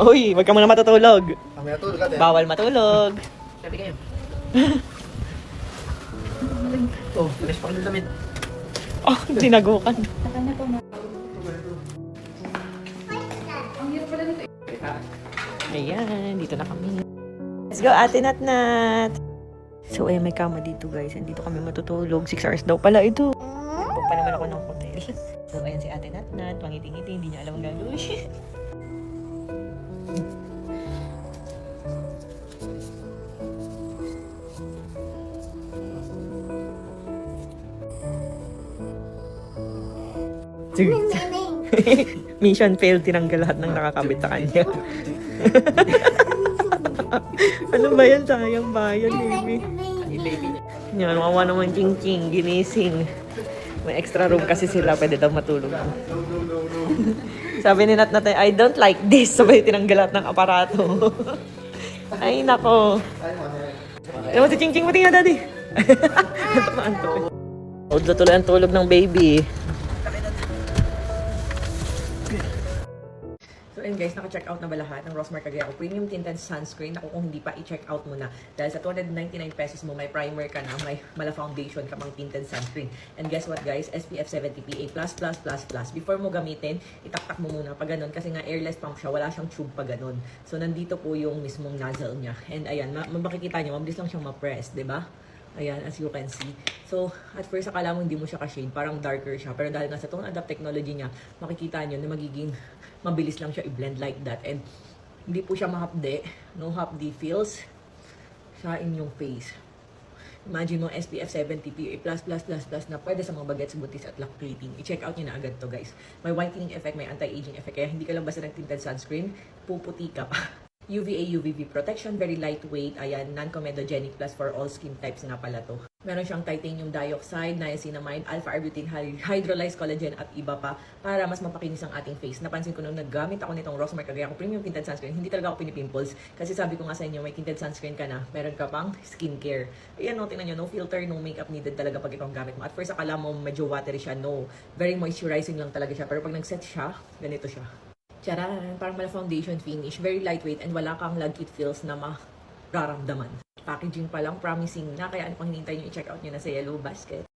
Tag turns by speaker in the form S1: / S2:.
S1: Uy, wag ka muna matutulog.
S2: Matulog ka din.
S1: Bawal matulog.
S3: Sabi kayo. Oh, alis pa ng damit.
S1: Oh, tinagukan. Ayan, dito na kami. Let's go, Ate Nat. So, may kama dito, guys. And dito kami matutulog. 6 hours daw pala ito. Book pa naman ako ng hotel. So, ayan si Ate Nat. Pangiti-ngiti. Hindi niya alam ang gagawin. Mission failed, tinanggal lahat ng nakakabit sa kanya. Ano ba yan? Sayang bayan, baby. Yan, wawa naman ching-ching, ginising. May extra room kasi sila, pwede daw matulog. Sabi ni Nat natin, I don't like this. Sabay tinanggal lahat ng aparato. Ay, nako. Ewan si ching-ching, pati nga, daddy. Huwag na tuloy ang tulog ng baby. And guys, naka-check out na ba lahat ng Rosmar Cagayaco Premium Tinted Sunscreen? Ako kung hindi pa, i-check out mo na. Dahil sa 299 pesos mo, may primer ka na, may mala foundation ka pang tinted sunscreen. And guess what guys? SPF 70 PA++++. Before mo gamitin, itaktak mo muna pa ganun. Kasi nga airless pump siya, wala siyang tube pa ganun. So nandito po yung mismong nozzle niya. And ayan, makikita nyo, mabilis lang siyang ma-press, diba? Ayan, as you can see. So, at first, akala mo hindi mo siya ka-shade. Parang darker siya. Pero dahil nga sa tone adapt technology niya, makikita nyo na magiging mabilis lang siya i-blend like that. And hindi po siya mahapde. No hapdi feels sa inyong face. Imagine mo, SPF 70 PA+++ na pwede sa mga bagets, butis at lactating. I-check out nyo na agad to guys. May whitening effect, may anti-aging effect. Kaya hindi ka lang basta ng-tinted sunscreen, puputi ka pa. UVA, UVB protection, very lightweight, ayan, non-comedogenic plus for all skin types nga pala to. Meron siyang titanium dioxide, niacinamide, alpha-arbutin, hydrolyzed collagen at iba pa para mas mapakinis ang ating face. Napansin ko nung naggamit ako nitong Rosmar Cagayaco Premium Tinted Sunscreen, hindi talaga ako pinipimples kasi sabi ko nga sa inyo, may tinted sunscreen ka na, meron ka pang skincare. Ayan, no, tingnan nyo, no filter, no makeup needed talaga pag itong gamit mo. At first, akala mo medyo watery siya, no. Very moisturizing lang talaga siya. Pero pag nag-set siya, ganito siya. Charan, parang mala foundation finish, very lightweight and wala kang lagkit feels na mararamdaman. Packaging pa lang, promising na, kaya ano pang hinihintay nyo, i-check out nyo na sa Yellow Basket.